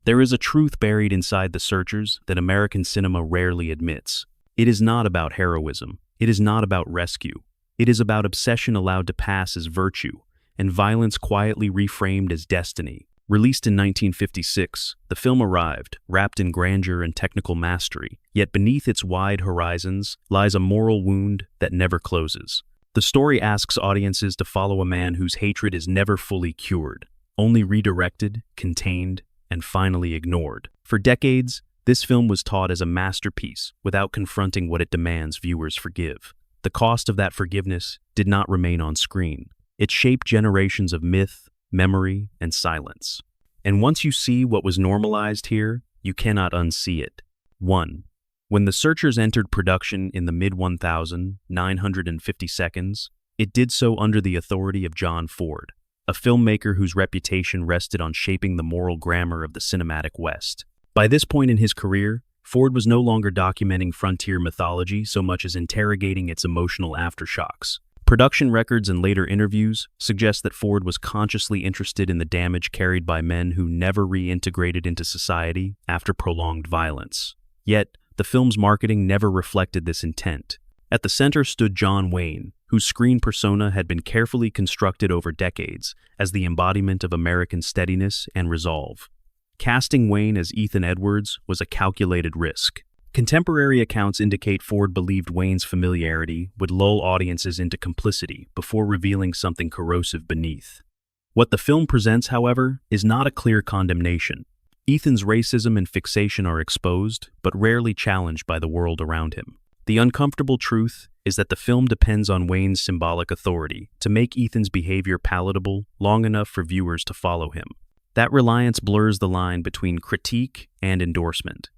There is a truth buried inside The Searchers that American cinema rarely admits. It is not about heroism. It is not about rescue. It is about obsession allowed to pass as virtue, and violence quietly reframed as destiny. Released in 1956, the film arrived, wrapped in grandeur and technical mastery, yet beneath its wide horizons lies a moral wound that never closes. The story asks audiences to follow a man whose hatred is never fully cured, only redirected, contained, and finally ignored. For decades, this film was taught as a masterpiece without confronting what it demands viewers forgive. The cost of that forgiveness did not remain on screen. It shaped generations of myth, memory, and silence. And once you see what was normalized here, you cannot unsee it. 1. When The Searchers entered production in the mid-1950s, it did so under the authority of John Ford, a filmmaker whose reputation rested on shaping the moral grammar of the cinematic West. By this point in his career, Ford was no longer documenting frontier mythology so much as interrogating its emotional aftershocks. Production records and later interviews suggest that Ford was consciously interested in the damage carried by men who never reintegrated into society after prolonged violence. Yet, the film's marketing never reflected this intent. At the center stood John Wayne, whose screen persona had been carefully constructed over decades as the embodiment of American steadiness and resolve. Casting Wayne as Ethan Edwards was a calculated risk. Contemporary accounts indicate Ford believed Wayne's familiarity would lull audiences into complicity before revealing something corrosive beneath. What the film presents, however, is not a clear condemnation. Ethan's racism and fixation are exposed, but rarely challenged by the world around him. The uncomfortable truth is that the film depends on Wayne's symbolic authority to make Ethan's behavior palatable long enough for viewers to follow him. That reliance blurs the line between critique and endorsement.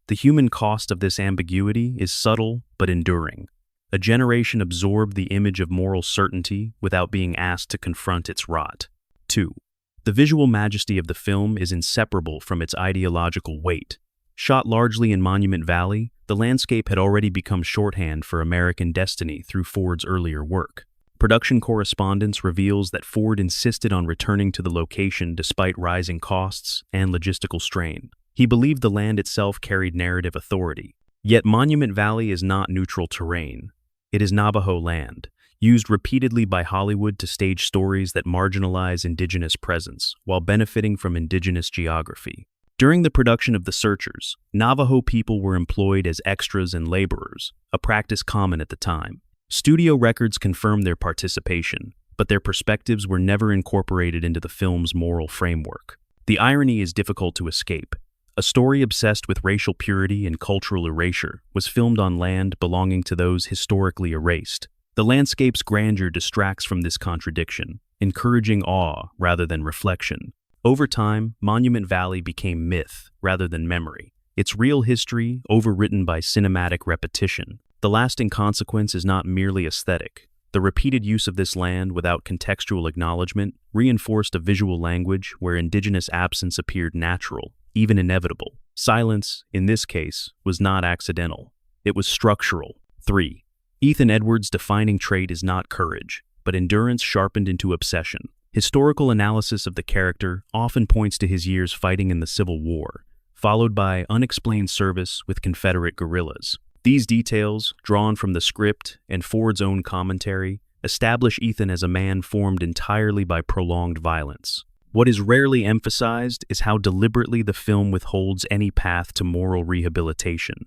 The human cost of this ambiguity is subtle but enduring. A generation absorbed the image of moral certainty without being asked to confront its rot. 2. The visual majesty of the film is inseparable from its ideological weight. Shot largely in Monument Valley, the landscape had already become shorthand for American destiny through Ford's earlier work. Production correspondence reveals that Ford insisted on returning to the location despite rising costs and logistical strain. He believed the land itself carried narrative authority. Yet Monument Valley is not neutral terrain. It is Navajo land, used repeatedly by Hollywood to stage stories that marginalize indigenous presence while benefiting from indigenous geography. During the production of The Searchers, Navajo people were employed as extras and laborers, a practice common at the time. Studio records confirm their participation, but their perspectives were never incorporated into the film's moral framework. The irony is difficult to escape. A story obsessed with racial purity and cultural erasure was filmed on land belonging to those historically erased. The landscape's grandeur distracts from this contradiction, encouraging awe rather than reflection. Over time, Monument Valley became myth rather than memory, its real history overwritten by cinematic repetition. The lasting consequence is not merely aesthetic. The repeated use of this land without contextual acknowledgement reinforced a visual language where indigenous absence appeared natural, even inevitable. Silence, in this case, was not accidental. It was structural. 3. Ethan Edwards' defining trait is not courage, but endurance sharpened into obsession. Historical analysis of the character often points to his years fighting in the Civil War, followed by unexplained service with Confederate guerrillas. These details, drawn from the script and Ford's own commentary, establish Ethan as a man formed entirely by prolonged violence. What is rarely emphasized is how deliberately the film withholds any path to moral rehabilitation.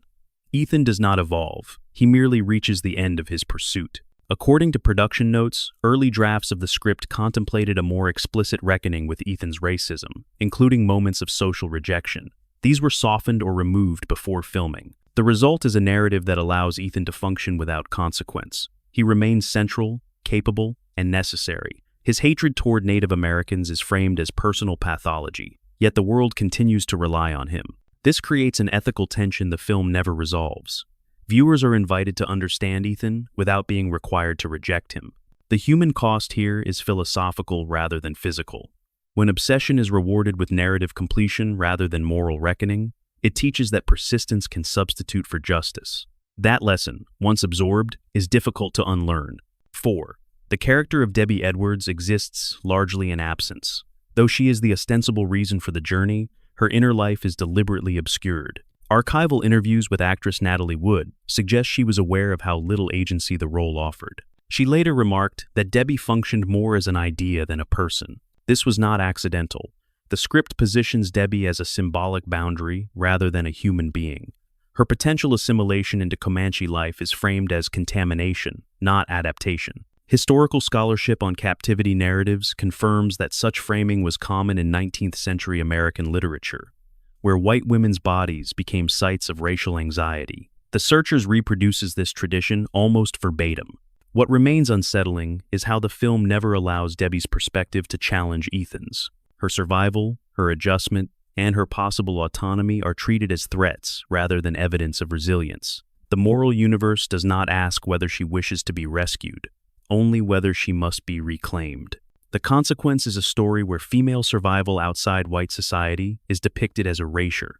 Ethan does not evolve, he merely reaches the end of his pursuit. According to production notes, early drafts of the script contemplated a more explicit reckoning with Ethan's racism, including moments of social rejection. These were softened or removed before filming. The result is a narrative that allows Ethan to function without consequence. He remains central, capable, and necessary. His hatred toward Native Americans is framed as personal pathology, yet the world continues to rely on him. This creates an ethical tension the film never resolves. Viewers are invited to understand Ethan without being required to reject him. The human cost here is philosophical rather than physical. When obsession is rewarded with narrative completion rather than moral reckoning, it teaches that persistence can substitute for justice. That lesson, once absorbed, is difficult to unlearn. 4. The character of Debbie Edwards exists largely in absence. Though she is the ostensible reason for the journey, her inner life is deliberately obscured. Archival interviews with actress Natalie Wood suggest she was aware of how little agency the role offered. She later remarked that Debbie functioned more as an idea than a person. This was not accidental. The script positions Debbie as a symbolic boundary rather than a human being. Her potential assimilation into Comanche life is framed as contamination, not adaptation. Historical scholarship on captivity narratives confirms that such framing was common in 19th century American literature, where white women's bodies became sites of racial anxiety. The Searchers reproduces this tradition almost verbatim. What remains unsettling is how the film never allows Debbie's perspective to challenge Ethan's. Her survival, her adjustment, and her possible autonomy are treated as threats rather than evidence of resilience. The moral universe does not ask whether she wishes to be rescued, only whether she must be reclaimed. The Consequence is a story where female survival outside white society is depicted as erasure.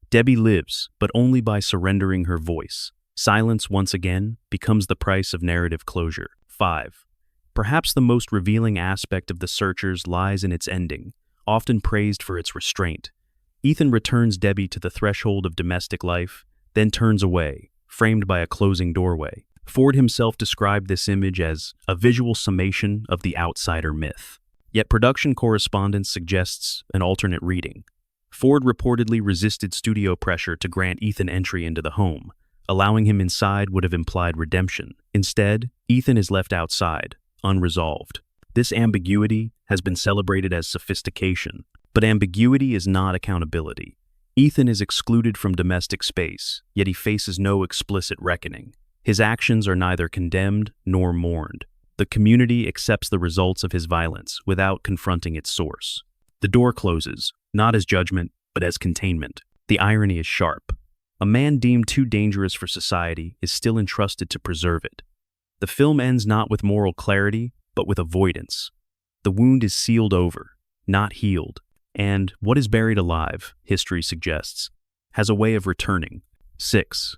Debbie lives, but only by surrendering her voice. Silence, once again, becomes the price of narrative closure. 5. Perhaps the most revealing aspect of The Searchers lies in its ending, often praised for its restraint. Ethan returns Debbie to the threshold of domestic life, then turns away, framed by a closing doorway. Ford himself described this image as a visual summation of the outsider myth. Yet production correspondence suggests an alternate reading. Ford reportedly resisted studio pressure to grant Ethan entry into the home. Allowing him inside would have implied redemption. Instead, Ethan is left outside, unresolved. This ambiguity has been celebrated as sophistication, but ambiguity is not accountability. Ethan is excluded from domestic space, yet he faces no explicit reckoning. His actions are neither condemned nor mourned. The community accepts the results of his violence without confronting its source. The door closes, not as judgment, but as containment. The irony is sharp. A man deemed too dangerous for society is still entrusted to preserve it. The film ends not with moral clarity, but with avoidance. The wound is sealed over, not healed, and what is buried alive, history suggests, has a way of returning. 6.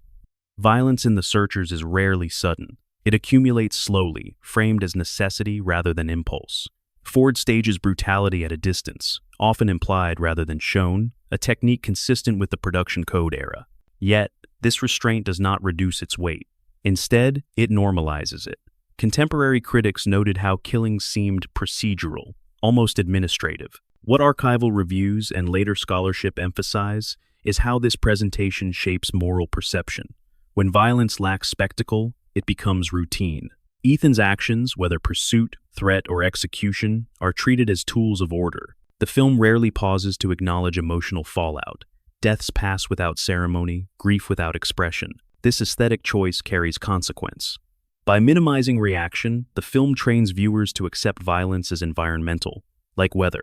Violence in The Searchers is rarely sudden. It accumulates slowly, framed as necessity rather than impulse. Ford stages brutality at a distance, often implied rather than shown, a technique consistent with the production code era. Yet, this restraint does not reduce its weight. Instead, it normalizes it. Contemporary critics noted how killings seemed procedural, almost administrative. What archival reviews and later scholarship emphasize is how this presentation shapes moral perception. When violence lacks spectacle, it becomes routine. Ethan's actions, whether pursuit, threat, or execution, are treated as tools of order. The film rarely pauses to acknowledge emotional fallout. Deaths pass without ceremony, grief without expression. This aesthetic choice carries consequence. By minimizing reaction, the film trains viewers to accept violence as environmental, like weather.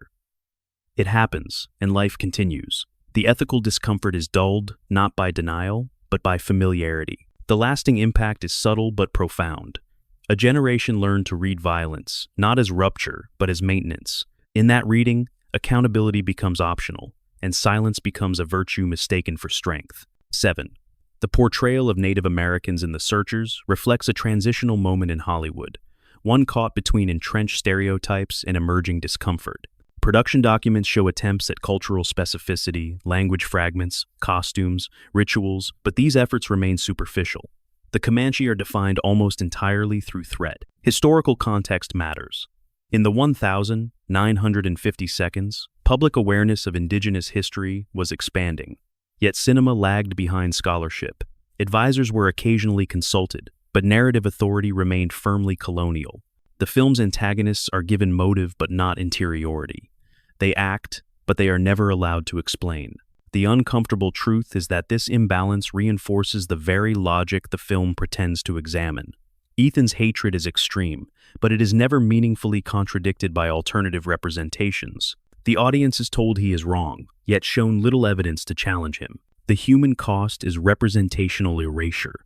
It happens, and life continues. The ethical discomfort is dulled, not by denial, but by familiarity. The lasting impact is subtle but profound. A generation learned to read violence, not as rupture, but as maintenance. In that reading, accountability becomes optional, and silence becomes a virtue mistaken for strength. 7. The portrayal of Native Americans in The Searchers reflects a transitional moment in Hollywood, one caught between entrenched stereotypes and emerging discomfort. Production documents show attempts at cultural specificity, language fragments, costumes, rituals, but these efforts remain superficial. The Comanche are defined almost entirely through threat. Historical context matters. In the 1,950 seconds, public awareness of indigenous history was expanding. Yet cinema lagged behind scholarship. Advisors were occasionally consulted, but narrative authority remained firmly colonial. The film's antagonists are given motive but not interiority. They act, but they are never allowed to explain. The uncomfortable truth is that this imbalance reinforces the very logic the film pretends to examine. Ethan's hatred is extreme, but it is never meaningfully contradicted by alternative representations. The audience is told he is wrong, yet shown little evidence to challenge him. The human cost is representational erasure.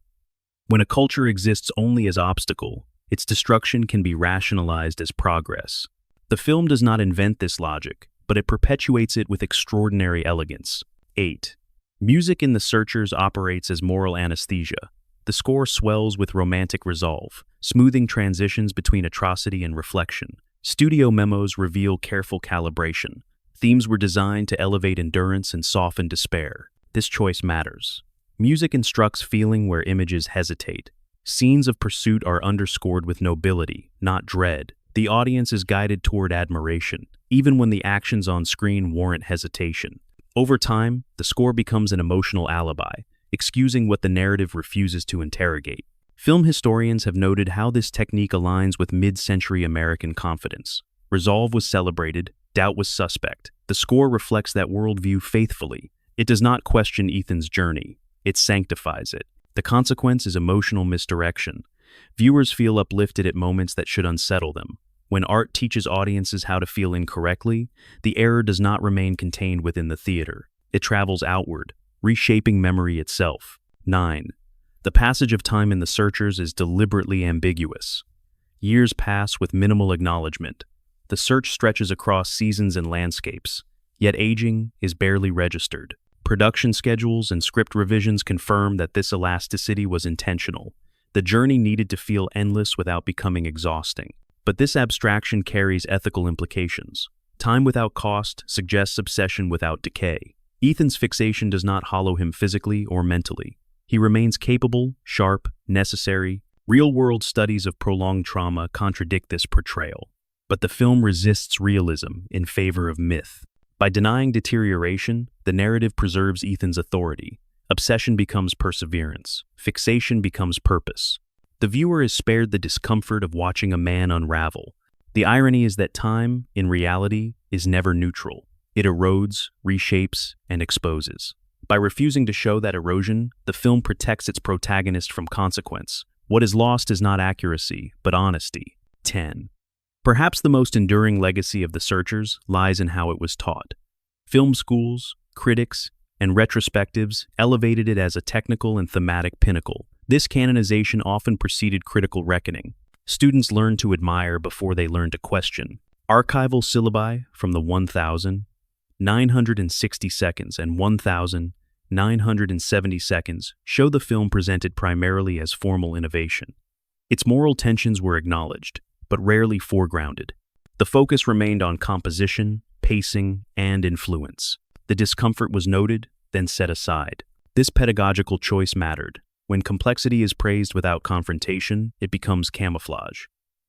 When a culture exists only as obstacle, its destruction can be rationalized as progress. The film does not invent this logic, but it perpetuates it with extraordinary elegance. 8. Music in The Searchers operates as moral anesthesia. The score swells with romantic resolve, smoothing transitions between atrocity and reflection. Studio memos reveal careful calibration. Themes were designed to elevate endurance and soften despair. This choice matters. Music instructs feeling where images hesitate. Scenes of pursuit are underscored with nobility, not dread. The audience is guided toward admiration, even when the actions on screen warrant hesitation. Over time, the score becomes an emotional alibi, excusing what the narrative refuses to interrogate. Film historians have noted how this technique aligns with mid-century American confidence. Resolve was celebrated, doubt was suspect. The score reflects that worldview faithfully. It does not question Ethan's journey, it sanctifies it. The consequence is emotional misdirection. Viewers feel uplifted at moments that should unsettle them. When art teaches audiences how to feel incorrectly, the error does not remain contained within the theater. It travels outward, reshaping memory itself. 9. The passage of time in The Searchers is deliberately ambiguous. Years pass with minimal acknowledgement. The search stretches across seasons and landscapes, yet aging is barely registered. Production schedules and script revisions confirm that this elasticity was intentional. The journey needed to feel endless without becoming exhausting. But this abstraction carries ethical implications. Time without cost suggests obsession without decay. Ethan's fixation does not hollow him physically or mentally. He remains capable, sharp, necessary. Real-world studies of prolonged trauma contradict this portrayal. But the film resists realism in favor of myth. By denying deterioration, the narrative preserves Ethan's authority. Obsession becomes perseverance. Fixation becomes purpose. The viewer is spared the discomfort of watching a man unravel. The irony is that time, in reality, is never neutral. It erodes, reshapes, and exposes. By refusing to show that erosion, the film protects its protagonist from consequence. What is lost is not accuracy, but honesty. 10. Perhaps the most enduring legacy of The Searchers lies in how it was taught. Film schools, critics, and retrospectives elevated it as a technical and thematic pinnacle. This canonization often preceded critical reckoning. Students learned to admire before they learned to question. Archival syllabi from the 1,960 seconds and 1,970 seconds show the film presented primarily as formal innovation. Its moral tensions were acknowledged, but rarely foregrounded. The focus remained on composition, pacing, and influence. The discomfort was noted, then set aside. This pedagogical choice mattered. When complexity is praised without confrontation, it becomes camouflage.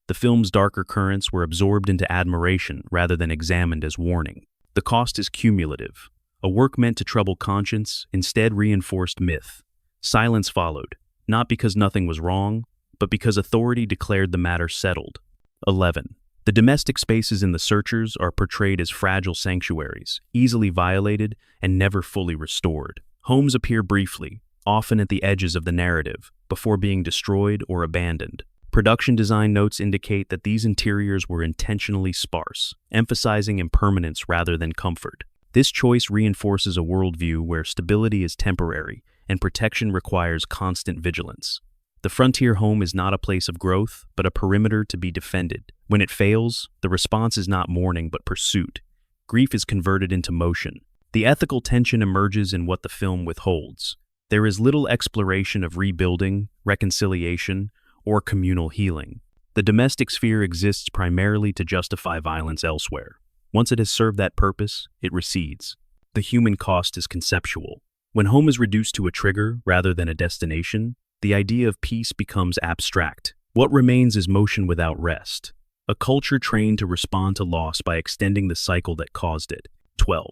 The film's darker currents were absorbed into admiration rather than examined as warning. The cost is cumulative. A work meant to trouble conscience instead reinforced myth. Silence followed, not because nothing was wrong, but because authority declared the matter settled. 11. The domestic spaces in The Searchers are portrayed as fragile sanctuaries, easily violated and never fully restored. Homes appear briefly, often at the edges of the narrative, before being destroyed or abandoned. Production design notes indicate that these interiors were intentionally sparse, emphasizing impermanence rather than comfort. This choice reinforces a worldview where stability is temporary and protection requires constant vigilance. The frontier home is not a place of growth, but a perimeter to be defended. When it fails, the response is not mourning but pursuit. Grief is converted into motion. The ethical tension emerges in what the film withholds. There is little exploration of rebuilding, reconciliation, or communal healing. The domestic sphere exists primarily to justify violence elsewhere. Once it has served that purpose, it recedes. The human cost is conceptual. When home is reduced to a trigger rather than a destination, the idea of peace becomes abstract. What remains is motion without rest, a culture trained to respond to loss by extending the cycle that caused it. 12.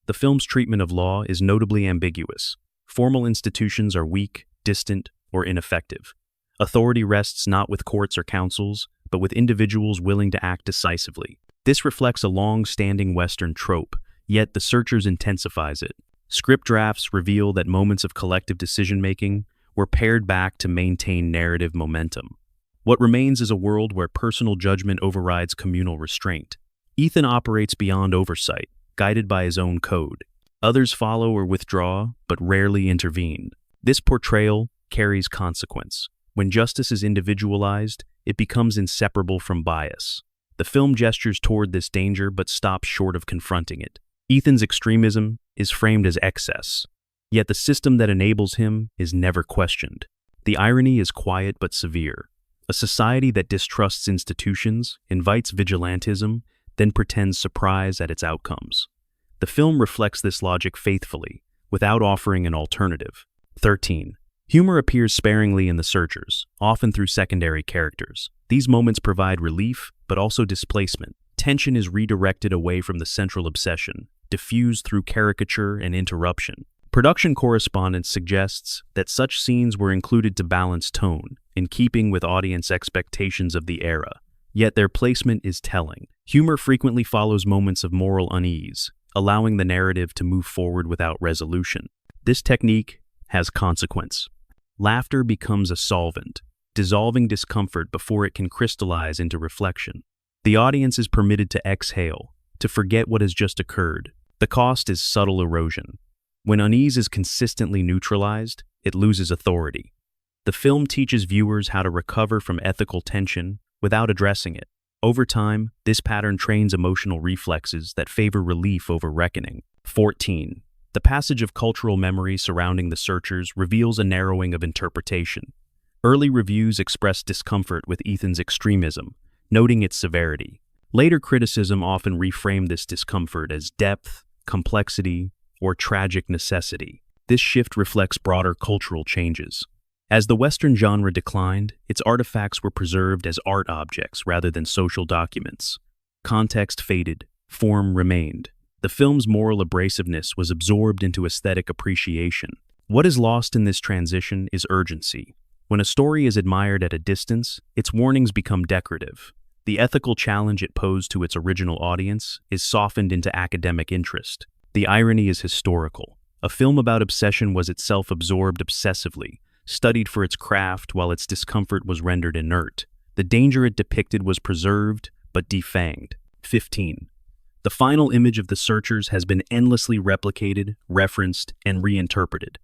The film's treatment of law is notably ambiguous. Formal institutions are weak, distant, or ineffective. Authority rests not with courts or councils, but with individuals willing to act decisively. This reflects a long-standing Western trope, yet The Searchers intensifies it. Script drafts reveal that moments of collective decision-making were pared back to maintain narrative momentum. What remains is a world where personal judgment overrides communal restraint. Ethan operates beyond oversight, guided by his own code. Others follow or withdraw, but rarely intervene. This portrayal carries consequence. When justice is individualized, it becomes inseparable from bias. The film gestures toward this danger but stops short of confronting it. Ethan's extremism is framed as excess, yet the system that enables him is never questioned. The irony is quiet but severe. A society that distrusts institutions, invites vigilantism, then pretends surprise at its outcomes. The film reflects this logic faithfully, without offering an alternative. 13. Humor appears sparingly in The Searchers, often through secondary characters. These moments provide relief, but also displacement. Tension is redirected away from the central obsession, diffused through caricature and interruption. Production correspondence suggests that such scenes were included to balance tone, in keeping with audience expectations of the era. Yet their placement is telling. Humor frequently follows moments of moral unease, allowing the narrative to move forward without resolution. This technique has consequence. Laughter becomes a solvent, dissolving discomfort before it can crystallize into reflection. The audience is permitted to exhale, to forget what has just occurred. The cost is subtle erosion. When unease is consistently neutralized, it loses authority. The film teaches viewers how to recover from ethical tension without addressing it. Over time, this pattern trains emotional reflexes that favor relief over reckoning. 14. The passage of cultural memory surrounding The Searchers reveals a narrowing of interpretation. Early reviews expressed discomfort with Ethan's extremism, noting its severity. Later criticism often reframed this discomfort as depth, complexity, or tragic necessity. This shift reflects broader cultural changes. As the Western genre declined, its artifacts were preserved as art objects rather than social documents. Context faded, form remained. The film's moral abrasiveness was absorbed into aesthetic appreciation. What is lost in this transition is urgency. When a story is admired at a distance, its warnings become decorative. The ethical challenge it posed to its original audience is softened into academic interest. The irony is historical. A film about obsession was itself absorbed obsessively, studied for its craft while its discomfort was rendered inert. The danger it depicted was preserved, but defanged. 15. The final image of The Searchers has been endlessly replicated, referenced, and reinterpreted.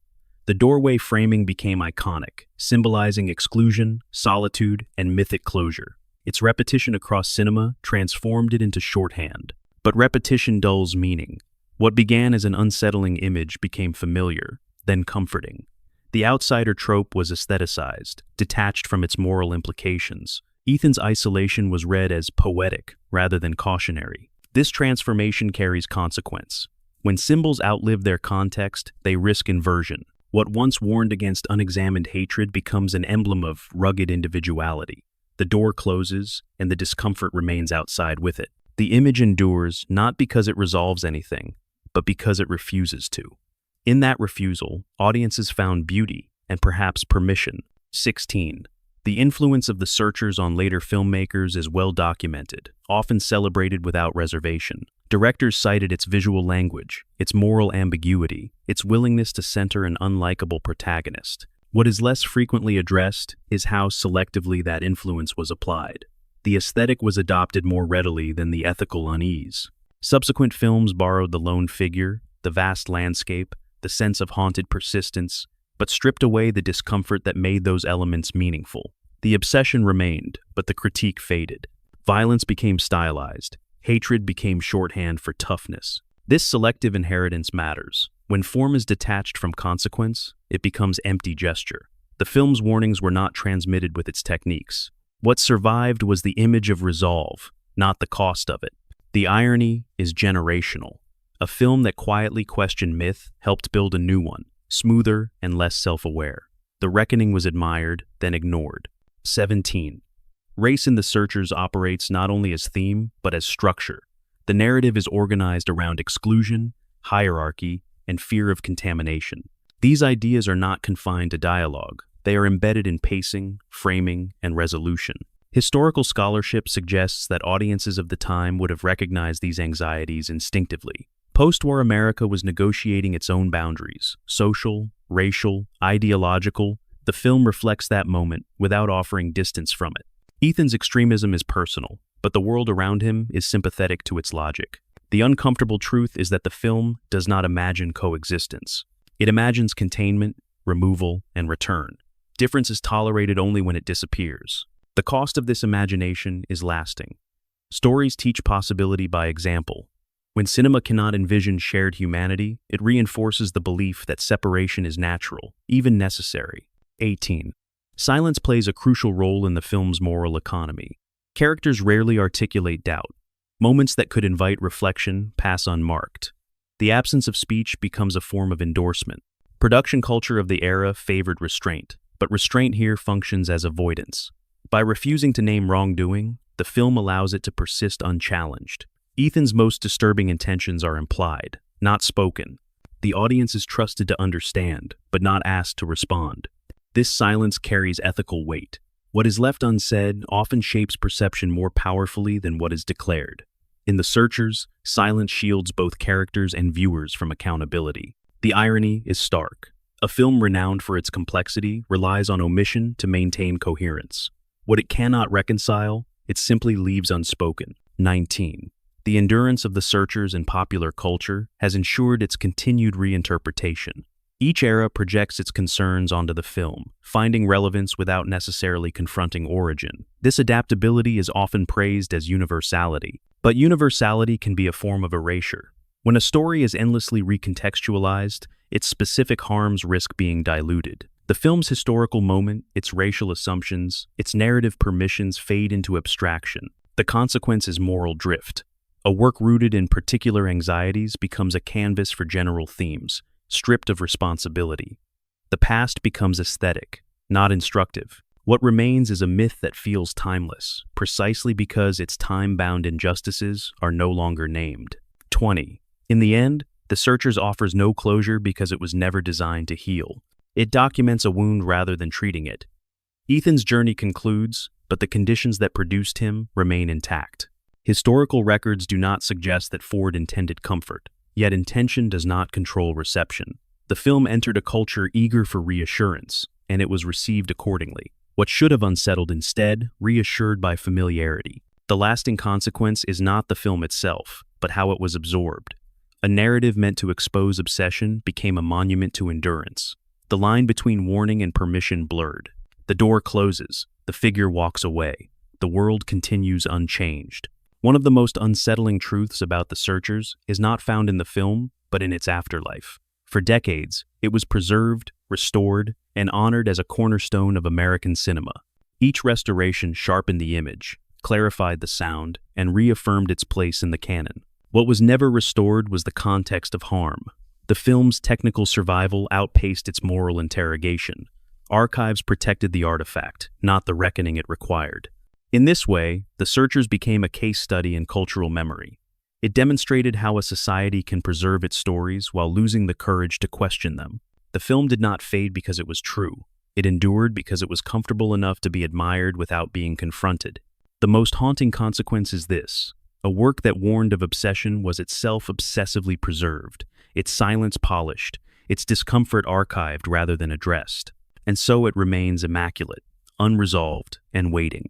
The doorway framing became iconic, symbolizing exclusion, solitude, and mythic closure. Its repetition across cinema transformed it into shorthand. But repetition dulls meaning. What began as an unsettling image became familiar, then comforting. The outsider trope was aestheticized, detached from its moral implications. Ethan's isolation was read as poetic rather than cautionary. This transformation carries consequence. When symbols outlive their context, they risk inversion. What once warned against unexamined hatred becomes an emblem of rugged individuality. The door closes, and the discomfort remains outside with it. The image endures not because it resolves anything, but because it refuses to. In that refusal, audiences found beauty and perhaps permission. 16. The influence of The Searchers on later filmmakers is well documented, often celebrated without reservation. Directors cited its visual language, its moral ambiguity, its willingness to center an unlikable protagonist. What is less frequently addressed is how selectively that influence was applied. The aesthetic was adopted more readily than the ethical unease. Subsequent films borrowed the lone figure, the vast landscape, the sense of haunted persistence, but stripped away the discomfort that made those elements meaningful. The obsession remained, but the critique faded. Violence became stylized. Hatred became shorthand for toughness. This selective inheritance matters. When form is detached from consequence, it becomes empty gesture. The film's warnings were not transmitted with its techniques. What survived was the image of resolve, not the cost of it. The irony is generational. A film that quietly questioned myth helped build a new one, smoother and less self-aware. The reckoning was admired, then ignored. 17. Race in The Searchers operates not only as theme, but as structure. The narrative is organized around exclusion, hierarchy, and fear of contamination. These ideas are not confined to dialogue. They are embedded in pacing, framing, and resolution. Historical scholarship suggests that audiences of the time would have recognized these anxieties instinctively. Post-war America was negotiating its own boundaries, social, racial, ideological. The film reflects that moment without offering distance from it. Ethan's extremism is personal, but the world around him is sympathetic to its logic. The uncomfortable truth is that the film does not imagine coexistence. It imagines containment, removal, and return. Difference is tolerated only when it disappears. The cost of this imagination is lasting. Stories teach possibility by example. When cinema cannot envision shared humanity, it reinforces the belief that separation is natural, even necessary. 18. Silence plays a crucial role in the film's moral economy. Characters rarely articulate doubt. Moments that could invite reflection pass unmarked. The absence of speech becomes a form of endorsement. Production culture of the era favored restraint, but restraint here functions as avoidance. By refusing to name wrongdoing, the film allows it to persist unchallenged. Ethan's most disturbing intentions are implied, not spoken. The audience is trusted to understand, but not asked to respond. This silence carries ethical weight. What is left unsaid often shapes perception more powerfully than what is declared. In The Searchers, silence shields both characters and viewers from accountability. The irony is stark. A film renowned for its complexity relies on omission to maintain coherence. What it cannot reconcile, it simply leaves unspoken. 19. The endurance of The Searchers in popular culture has ensured its continued reinterpretation. Each era projects its concerns onto the film, finding relevance without necessarily confronting origin. This adaptability is often praised as universality, but universality can be a form of erasure. When a story is endlessly recontextualized, its specific harms risk being diluted. The film's historical moment, its racial assumptions, its narrative permissions fade into abstraction. The consequence is moral drift. A work rooted in particular anxieties becomes a canvas for general themes, stripped of responsibility. The past becomes aesthetic, not instructive. What remains is a myth that feels timeless, precisely because its time-bound injustices are no longer named. 20. In the end, The Searchers offers no closure because it was never designed to heal. It documents a wound rather than treating it. Ethan's journey concludes, but the conditions that produced him remain intact. Historical records do not suggest that Ford intended comfort, yet intention does not control reception. The film entered a culture eager for reassurance, and it was received accordingly. What should have unsettled instead, reassured by familiarity. The lasting consequence is not the film itself, but how it was absorbed. A narrative meant to expose obsession became a monument to endurance. The line between warning and permission blurred. The door closes, the figure walks away. The world continues unchanged. One of the most unsettling truths about The Searchers is not found in the film, but in its afterlife. For decades, it was preserved, restored, and honored as a cornerstone of American cinema. Each restoration sharpened the image, clarified the sound, and reaffirmed its place in the canon. What was never restored was the context of harm. The film's technical survival outpaced its moral interrogation. Archives protected the artifact, not the reckoning it required. In this way, The Searchers became a case study in cultural memory. It demonstrated how a society can preserve its stories while losing the courage to question them. The film did not fade because it was true. It endured because it was comfortable enough to be admired without being confronted. The most haunting consequence is this. A work that warned of obsession was itself obsessively preserved, its silence polished, its discomfort archived rather than addressed. And so it remains immaculate, unresolved, and waiting.